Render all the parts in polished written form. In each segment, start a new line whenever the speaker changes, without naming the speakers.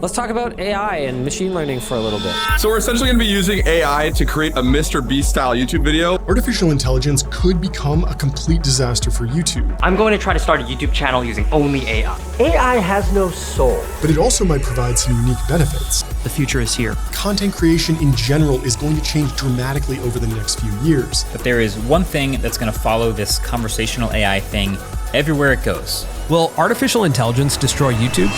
Let's talk about AI and machine learning for a little bit.
So we're essentially going to be using AI to create a Mr. Beast style YouTube video.
Artificial intelligence could become a complete disaster for YouTube.
I'm going to try to start a YouTube channel using only AI.
AI has no soul.
But it also might provide some unique benefits.
The future is here.
Content creation in general is going to change dramatically over the next few years.
But there is one thing that's going to follow this conversational AI thing everywhere it goes.
Will artificial intelligence destroy YouTube?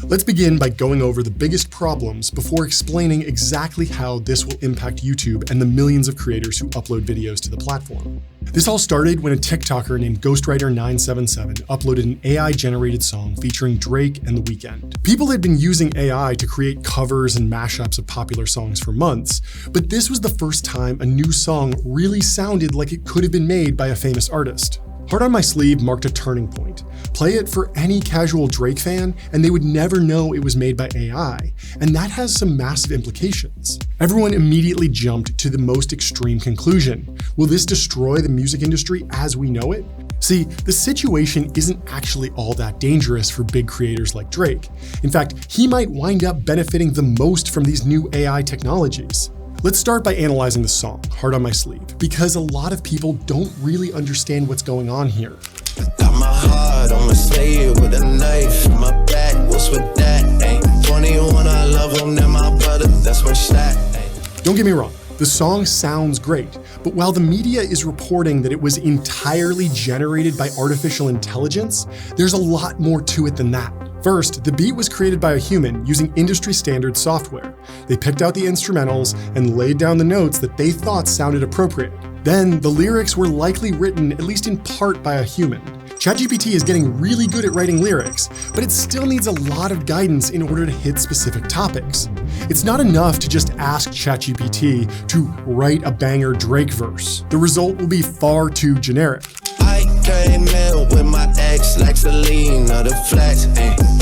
Let's begin by going over the biggest problems before explaining exactly how this will impact YouTube and the millions of creators who upload videos to the platform. This all started when a TikToker named Ghostwriter977 uploaded an AI-generated song featuring Drake and The Weeknd. People had been using AI to create covers and mashups of popular songs for months, but this was the first time a new song really sounded like it could have been made by a famous artist. Heart on My Sleeve marked a turning point. Play it for any casual Drake fan, and they would never know it was made by AI, and that has some massive implications. Everyone immediately jumped to the most extreme conclusion. Will this destroy the music industry as we know it? See, the situation isn't actually all that dangerous for big creators like Drake. In fact, he might wind up benefiting the most from these new AI technologies. Let's start by analyzing the song, Heart on My Sleeve, because a lot of people don't really understand what's going on here.
I got my heart on my sleeve with a knife in my back. What's with that? Ain't 21, I love him, then my brother, that's where that.
Don't get me wrong, the song sounds great, but while the media is reporting that it was entirely generated by artificial intelligence, there's a lot more to it than that. First, the beat was created by a human using industry standard software. They picked out the instrumentals and laid down the notes that they thought sounded appropriate. Then, the lyrics were likely written, at least in part, by a human. ChatGPT is getting really good at writing lyrics, but it still needs a lot of guidance in order to hit specific topics. It's not enough to just ask ChatGPT to write a banger Drake verse. The result will be far too generic.
I came in with my ex like Selena, the flex,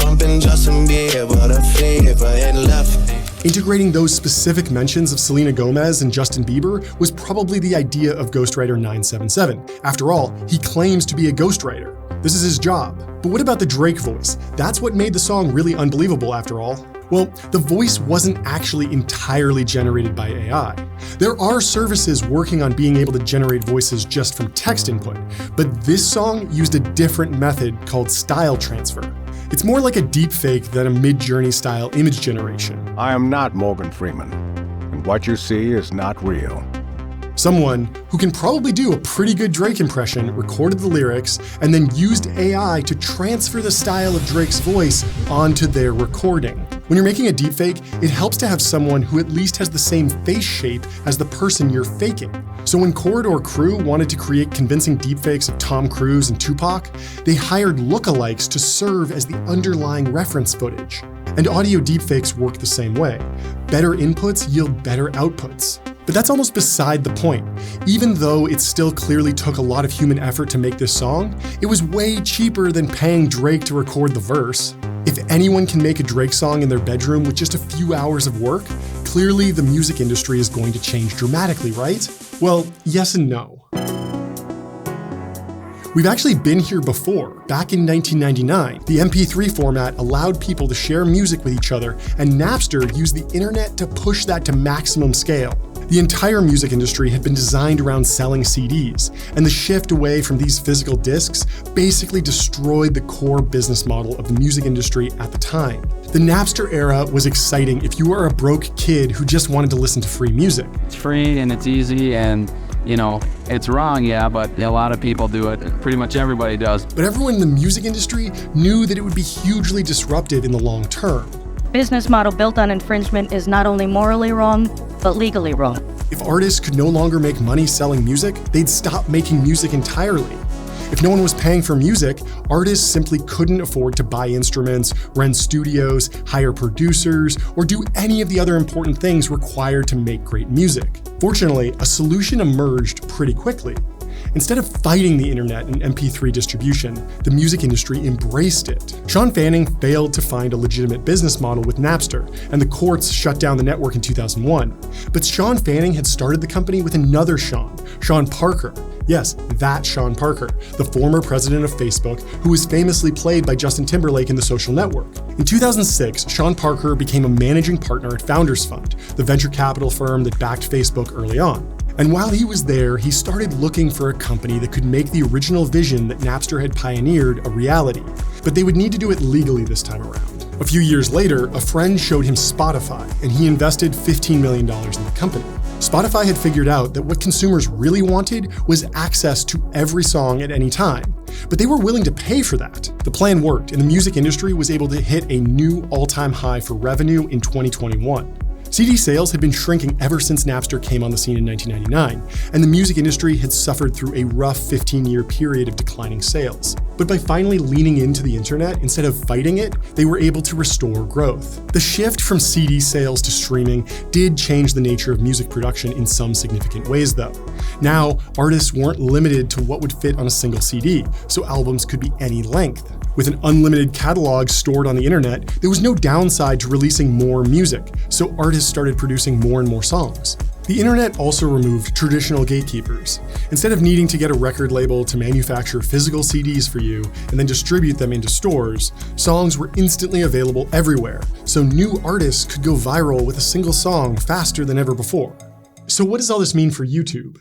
bumping Justin Bieber, the fever and left.
Integrating those specific mentions of Selena Gomez and Justin Bieber was probably the idea of Ghostwriter977. After all, he claims to be a ghostwriter. This is his job. But what about the Drake voice? That's what made the song really unbelievable after all. Well, the voice wasn't actually entirely generated by AI. There are services working on being able to generate voices just from text input, but this song used a different method called style transfer. It's more like a deepfake than a Mid-Journey style image generation.
I am not Morgan Freeman, and what you see is not real.
Someone who can probably do a pretty good Drake impression recorded the lyrics and then used AI to transfer the style of Drake's voice onto their recording. When you're making a deepfake, it helps to have someone who at least has the same face shape as the person you're faking. So when Corridor Crew wanted to create convincing deepfakes of Tom Cruise and Tupac, they hired lookalikes to serve as the underlying reference footage. And audio deepfakes work the same way. Better inputs yield better outputs. But that's almost beside the point. Even though it still clearly took a lot of human effort to make this song, it was way cheaper than paying Drake to record the verse. If anyone can make a Drake song in their bedroom with just a few hours of work, clearly the music industry is going to change dramatically, right? Well, yes and no. We've actually been here before. Back in 1999, the MP3 format allowed people to share music with each other, and Napster used the internet to push that to maximum scale. The entire music industry had been designed around selling CDs, and the shift away from these physical discs basically destroyed the core business model of the music industry at the time. The Napster era was exciting if you were a broke kid who just wanted to listen to free music.
It's free and it's easy and, it's wrong, yeah, but a lot of people do it. Pretty much everybody does.
But everyone in the music industry knew that it would be hugely disruptive in the long term.
Business model built on infringement is not only morally wrong, but legally wrong.
If artists could no longer make money selling music, they'd stop making music entirely. If no one was paying for music, artists simply couldn't afford to buy instruments, rent studios, hire producers, or do any of the other important things required to make great music. Fortunately, a solution emerged pretty quickly. Instead of fighting the internet and MP3 distribution, the music industry embraced it. Sean Fanning failed to find a legitimate business model with Napster, and the courts shut down the network in 2001. But Sean Fanning had started the company with another Sean Parker. Yes, that Sean Parker, the former president of Facebook, who was famously played by Justin Timberlake in The Social Network. In 2006, Sean Parker became a managing partner at Founders Fund, the venture capital firm that backed Facebook early on. And while he was there, he started looking for a company that could make the original vision that Napster had pioneered a reality. But they would need to do it legally this time around. A few years later, a friend showed him Spotify, and he invested $15 million in the company. Spotify had figured out that what consumers really wanted was access to every song at any time, but they were willing to pay for that. The plan worked, and the music industry was able to hit a new all-time high for revenue in 2021. CD sales had been shrinking ever since Napster came on the scene in 1999, and the music industry had suffered through a rough 15-year period of declining sales. But by finally leaning into the internet instead of fighting it, they were able to restore growth. The shift from CD sales to streaming did change the nature of music production in some significant ways, though. Now, artists weren't limited to what would fit on a single CD, so albums could be any length. With an unlimited catalog stored on the internet, there was no downside to releasing more music, so artists started producing more and more songs. The internet also removed traditional gatekeepers. Instead of needing to get a record label to manufacture physical CDs for you and then distribute them into stores, songs were instantly available everywhere, so new artists could go viral with a single song faster than ever before. So what does all this mean for YouTube?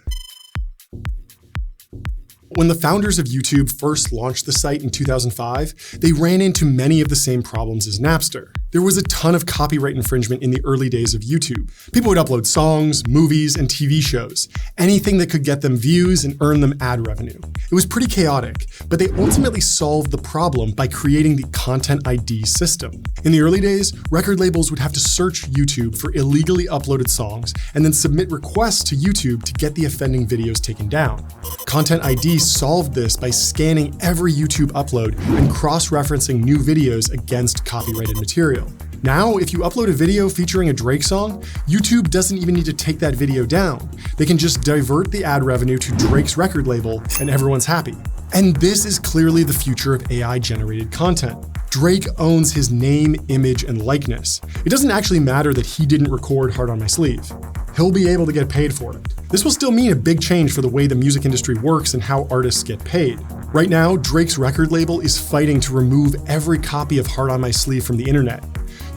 When the founders of YouTube first launched the site in 2005, they ran into many of the same problems as Napster. There was a ton of copyright infringement in the early days of YouTube. People would upload songs, movies, and TV shows, anything that could get them views and earn them ad revenue. It was pretty chaotic, but they ultimately solved the problem by creating the Content ID system. In the early days, record labels would have to search YouTube for illegally uploaded songs and then submit requests to YouTube to get the offending videos taken down. Content ID solved this by scanning every YouTube upload and cross-referencing new videos against copyrighted material. Now, if you upload a video featuring a Drake song, YouTube doesn't even need to take that video down. They can just divert the ad revenue to Drake's record label and everyone's happy. And this is clearly the future of AI-generated content. Drake owns his name, image, and likeness. It doesn't actually matter that he didn't record Heart on My Sleeve. He'll be able to get paid for it. This will still mean a big change for the way the music industry works and how artists get paid. Right now, Drake's record label is fighting to remove every copy of Heart on My Sleeve from the internet.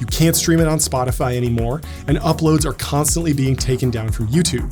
You can't stream it on Spotify anymore, and uploads are constantly being taken down from YouTube.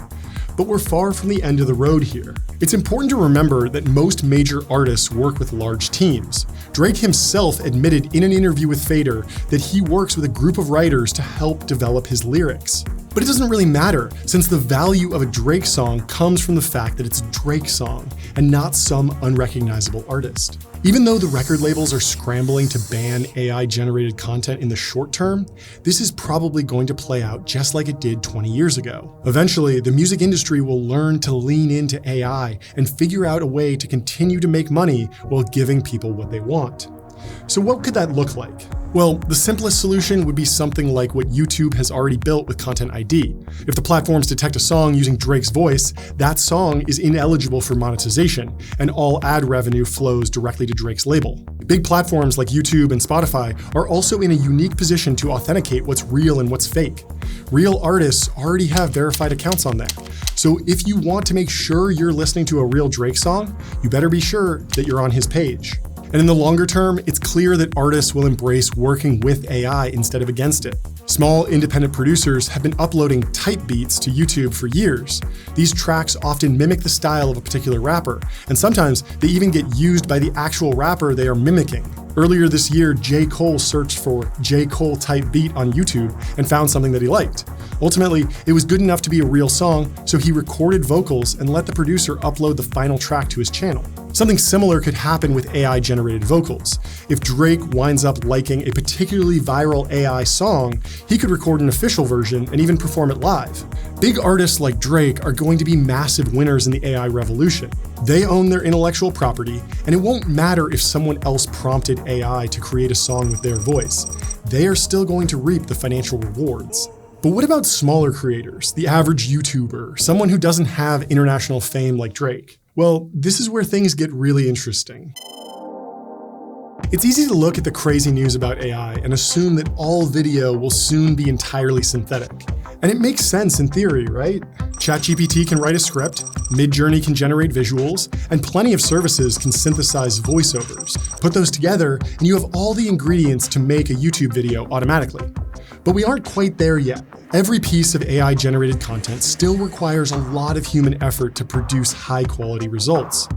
But we're far from the end of the road here. It's important to remember that most major artists work with large teams. Drake himself admitted in an interview with Fader that he works with a group of writers to help develop his lyrics. But it doesn't really matter, since the value of a Drake song comes from the fact that it's a Drake song and not some unrecognizable artist. Even though the record labels are scrambling to ban AI-generated content in the short term, this is probably going to play out just like it did 20 years ago. Eventually, the music industry will learn to lean into AI and figure out a way to continue to make money while giving people what they want. So what could that look like? Well, the simplest solution would be something like what YouTube has already built with Content ID. If the platforms detect a song using Drake's voice, that song is ineligible for monetization, and all ad revenue flows directly to Drake's label. Big platforms like YouTube and Spotify are also in a unique position to authenticate what's real and what's fake. Real artists already have verified accounts on there. So if you want to make sure you're listening to a real Drake song, you better be sure that you're on his page. And in the longer term, it's clear that artists will embrace working with AI instead of against it. Small independent producers have been uploading type beats to YouTube for years. These tracks often mimic the style of a particular rapper, and sometimes they even get used by the actual rapper they are mimicking. Earlier this year, J. Cole searched for J. Cole type beat on YouTube and found something that he liked. Ultimately, it was good enough to be a real song, so he recorded vocals and let the producer upload the final track to his channel. Something similar could happen with AI-generated vocals. If Drake winds up liking a particularly viral AI song, he could record an official version and even perform it live. Big artists like Drake are going to be massive winners in the AI revolution. They own their intellectual property, and it won't matter if someone else prompted AI to create a song with their voice. They are still going to reap the financial rewards. But what about smaller creators, the average YouTuber, someone who doesn't have international fame like Drake? Well, this is where things get really interesting. It's easy to look at the crazy news about AI and assume that all video will soon be entirely synthetic. And it makes sense in theory, right? ChatGPT can write a script, Midjourney can generate visuals, and plenty of services can synthesize voiceovers. Put those together, and you have all the ingredients to make a YouTube video automatically. But we aren't quite there yet. Every piece of AI-generated content still requires a lot of human effort to produce high-quality results.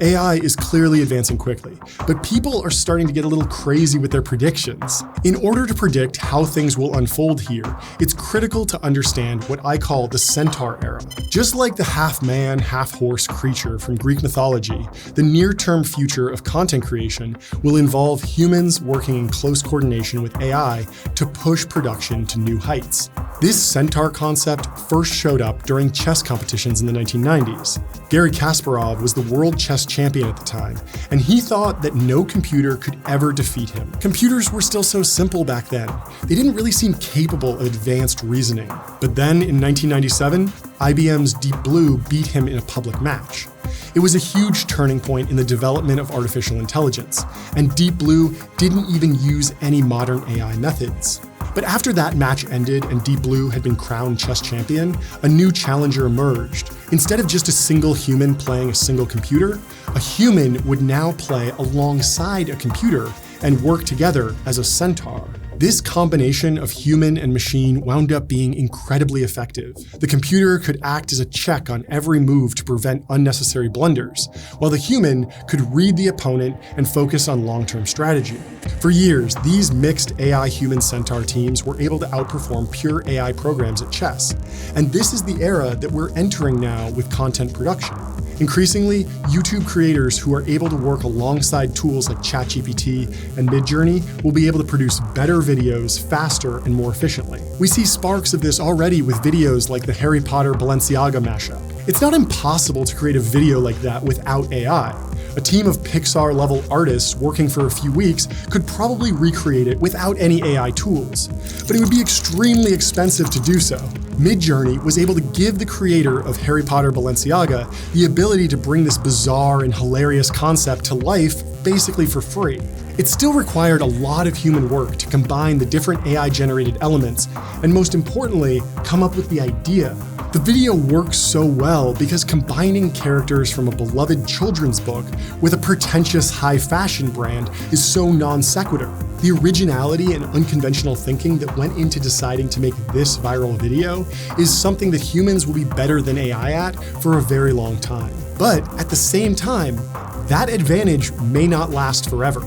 AI is clearly advancing quickly, but people are starting to get a little crazy with their predictions. In order to predict how things will unfold here, it's critical to understand what I call the centaur era. Just like the half-man, half-horse creature from Greek mythology, the near-term future of content creation will involve humans working in close coordination with AI to push production to new heights. This centaur concept first showed up during chess competitions in the 1990s. Garry Kasparov was the world chess champion at the time, and he thought that no computer could ever defeat him. Computers were still so simple back then. They didn't really seem capable of advanced reasoning. But then in 1997, IBM's Deep Blue beat him in a public match. It was a huge turning point in the development of artificial intelligence, and Deep Blue didn't even use any modern AI methods. But after that match ended and Deep Blue had been crowned chess champion, a new challenger emerged. Instead of just a single human playing a single computer, a human would now play alongside a computer and work together as a centaur. This combination of human and machine wound up being incredibly effective. The computer could act as a check on every move to prevent unnecessary blunders, while the human could read the opponent and focus on long-term strategy. For years, these mixed AI-human centaur teams were able to outperform pure AI programs at chess. And this is the era that we're entering now with content production. Increasingly, YouTube creators who are able to work alongside tools like ChatGPT and Midjourney will be able to produce better videos faster and more efficiently. We see sparks of this already with videos like the Harry Potter Balenciaga mashup. It's not impossible to create a video like that without AI. A team of Pixar-level artists working for a few weeks could probably recreate it without any AI tools, but it would be extremely expensive to do so. Midjourney was able to give the creator of Harry Potter Balenciaga the ability to bring this bizarre and hilarious concept to life basically for free. It still required a lot of human work to combine the different AI-generated elements, and most importantly, come up with the idea. The video works so well because combining characters from a beloved children's book with a pretentious high fashion brand is so non sequitur. The originality and unconventional thinking that went into deciding to make this viral video is something that humans will be better than AI at for a very long time. But at the same time, that advantage may not last forever.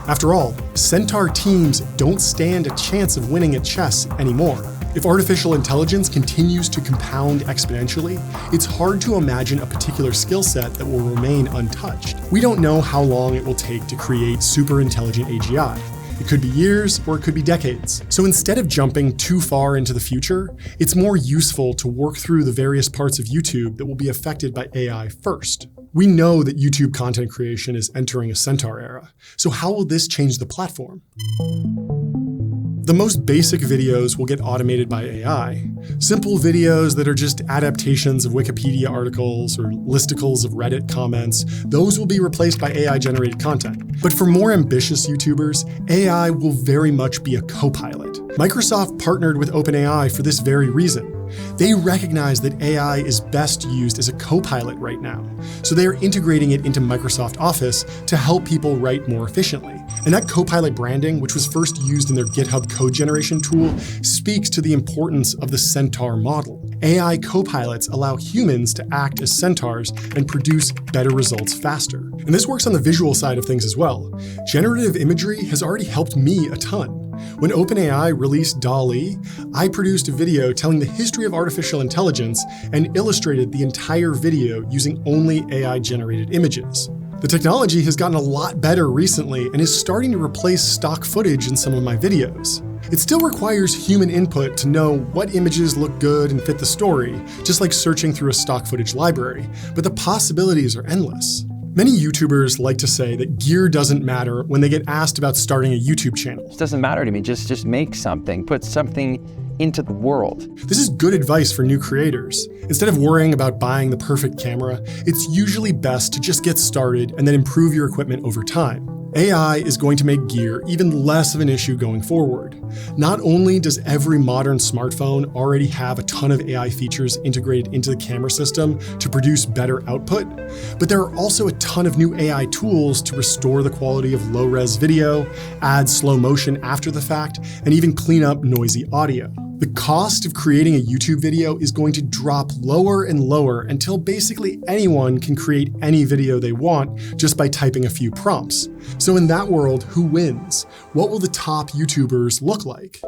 After all, centaur teams don't stand a chance of winning at chess anymore. If artificial intelligence continues to compound exponentially, it's hard to imagine a particular skill set that will remain untouched. We don't know how long it will take to create super intelligent AGI. It could be years or it could be decades. So instead of jumping too far into the future, it's more useful to work through the various parts of YouTube that will be affected by AI first. We know that YouTube content creation is entering a centaur era. So how will this change the platform? The most basic videos will get automated by AI. Simple videos that are just adaptations of Wikipedia articles or listicles of Reddit comments, those will be replaced by AI-generated content. But for more ambitious YouTubers, AI will very much be a co-pilot. Microsoft partnered with OpenAI for this very reason. They recognize that AI is best used as a co-pilot right now, so they are integrating it into Microsoft Office to help people write more efficiently. And that co-pilot branding, which was first used in their GitHub code generation tool, speaks to the importance of the centaur model. AI co-pilots allow humans to act as centaurs and produce better results faster. And this works on the visual side of things as well. Generative imagery has already helped me a ton. When OpenAI released DALL-E, I produced a video telling the history of artificial intelligence and illustrated the entire video using only AI-generated images. The technology has gotten a lot better recently and is starting to replace stock footage in some of my videos. It still requires human input to know what images look good and fit the story, just like searching through a stock footage library, but the possibilities are endless. Many YouTubers like to say that gear doesn't matter when they get asked about starting a YouTube channel.
It doesn't matter to me, just make something, put something into the world.
This is good advice for new creators. Instead of worrying about buying the perfect camera, it's usually best to just get started and then improve your equipment over time. AI is going to make gear even less of an issue going forward. Not only does every modern smartphone already have a ton of AI features integrated into the camera system to produce better output, but there are also a ton of new AI tools to restore the quality of low-res video, add slow motion after the fact, and even clean up noisy audio. The cost of creating a YouTube video is going to drop lower and lower until basically anyone can create any video they want just by typing a few prompts. So in that world, who wins? What will the top YouTubers look like?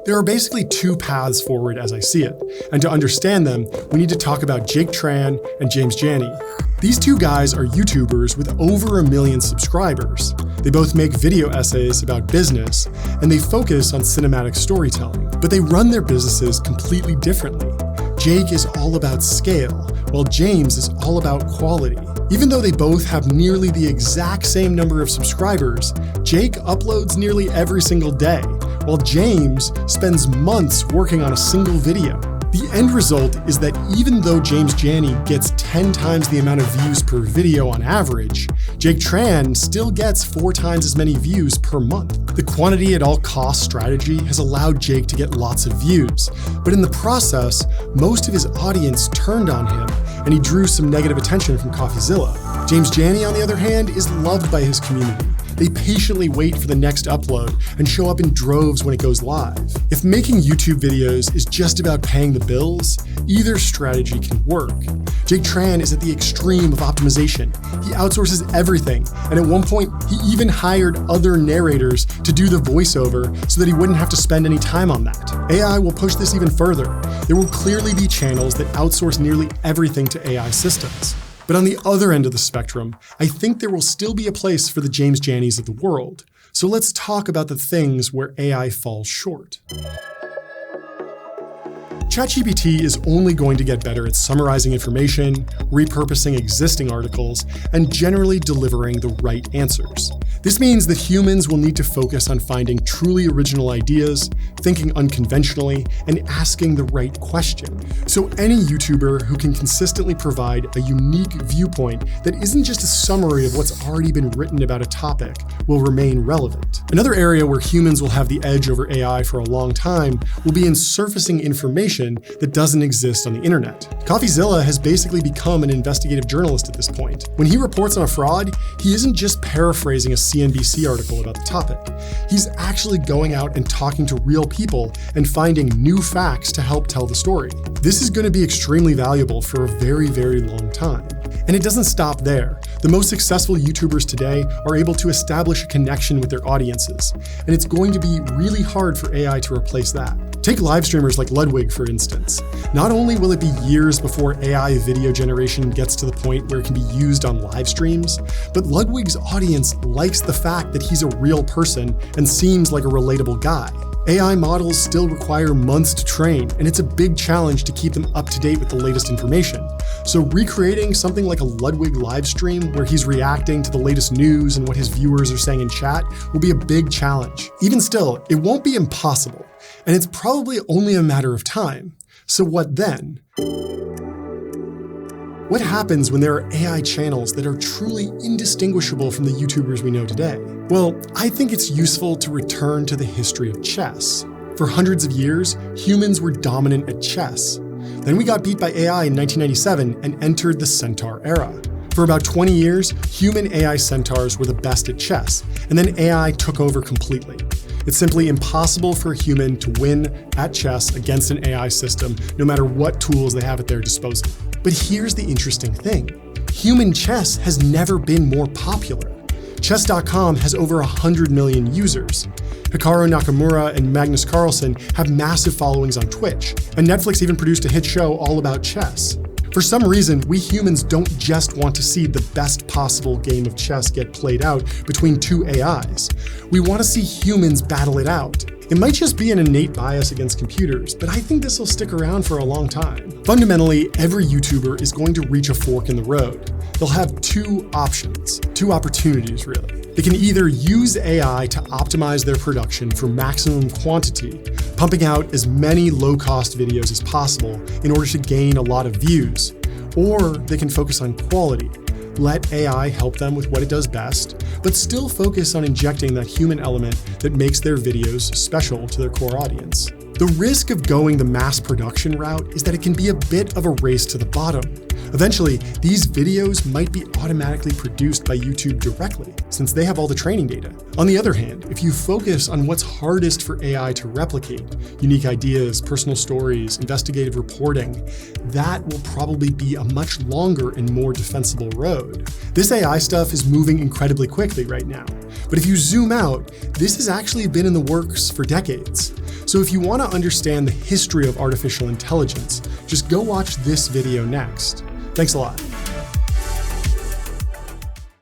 There are basically two paths forward as I see it, and to understand them, we need to talk about Jake Tran and James Janney. These two guys are YouTubers with over 1 million subscribers. They both make video essays about business, and they focus on cinematic storytelling, but they run their businesses completely differently. Jake is all about scale, while James is all about quality. Even though they both have nearly the exact same number of subscribers, Jake uploads nearly every single day, while James spends months working on a single video. The end result is that even though James Janney gets 10 times the amount of views per video on average, Jake Tran still gets 4 times as many views per month. The quantity at all costs strategy has allowed Jake to get lots of views, but in the process, most of his audience turned on him, and he drew some negative attention from CoffeeZilla. James Janney, on the other hand, is loved by his community. They patiently wait for the next upload and show up in droves when it goes live. If making YouTube videos is just about paying the bills, either strategy can work. Jake Tran is at the extreme of optimization. He outsources everything, and at one point, he even hired other narrators to do the voiceover so that he wouldn't have to spend any time on that. AI will push this even further. There will clearly be channels that outsource nearly everything to AI systems. But on the other end of the spectrum, I think there will still be a place for the James Janneys of the world. So let's talk about the things where AI falls short. ChatGPT is only going to get better at summarizing information, repurposing existing articles, and generally delivering the right answers. This means that humans will need to focus on finding truly original ideas, thinking unconventionally, and asking the right question. So any YouTuber who can consistently provide a unique viewpoint that isn't just a summary of what's already been written about a topic will remain relevant. Another area where humans will have the edge over AI for a long time will be in surfacing information that doesn't exist on the internet. CoffeeZilla has basically become an investigative journalist at this point. When he reports on a fraud, he isn't just paraphrasing a CNBC article about the topic. He's actually going out and talking to real people and finding new facts to help tell the story. This is going to be extremely valuable for a very, very long time. And it doesn't stop there. The most successful YouTubers today are able to establish a connection with their audiences, and it's going to be really hard for AI to replace that. Take live streamers like Ludwig, for instance. Not only will it be years before AI video generation gets to the point where it can be used on live streams, but Ludwig's audience likes the fact that he's a real person and seems like a relatable guy. AI models still require months to train, and it's a big challenge to keep them up to date with the latest information. So recreating something like a Ludwig live stream where he's reacting to the latest news and what his viewers are saying in chat will be a big challenge. Even still, it won't be impossible, and it's probably only a matter of time. So what then? What happens when there are AI channels that are truly indistinguishable from the YouTubers we know today? Well, I think it's useful to return to the history of chess. For hundreds of years, humans were dominant at chess. Then we got beat by AI in 1997 and entered the Centaur era. For about 20 years, human AI centaurs were the best at chess, and then AI took over completely. It's simply impossible for a human to win at chess against an AI system, no matter what tools they have at their disposal. But here's the interesting thing. Human chess has never been more popular. Chess.com has over 100 million users. Hikaru Nakamura and Magnus Carlsen have massive followings on Twitch, and Netflix even produced a hit show all about chess. For some reason, we humans don't just want to see the best possible game of chess get played out between two AIs. We want to see humans battle it out. It might just be an innate bias against computers, but I think this will stick around for a long time. Fundamentally, every YouTuber is going to reach a fork in the road. They'll have two options, two opportunities really. They can either use AI to optimize their production for maximum quantity, pumping out as many low-cost videos as possible in order to gain a lot of views, or they can focus on quality, let AI help them with what it does best, but still focus on injecting that human element that makes their videos special to their core audience. The risk of going the mass production route is that it can be a bit of a race to the bottom. Eventually, these videos might be automatically produced by YouTube directly, since they have all the training data. On the other hand, if you focus on what's hardest for AI to replicate, unique ideas, personal stories, investigative reporting, that will probably be a much longer and more defensible road. This AI stuff is moving incredibly quickly right now, but if you zoom out, this has actually been in the works for decades. So if you want to understand the history of artificial intelligence, just go watch this video next. Thanks a lot.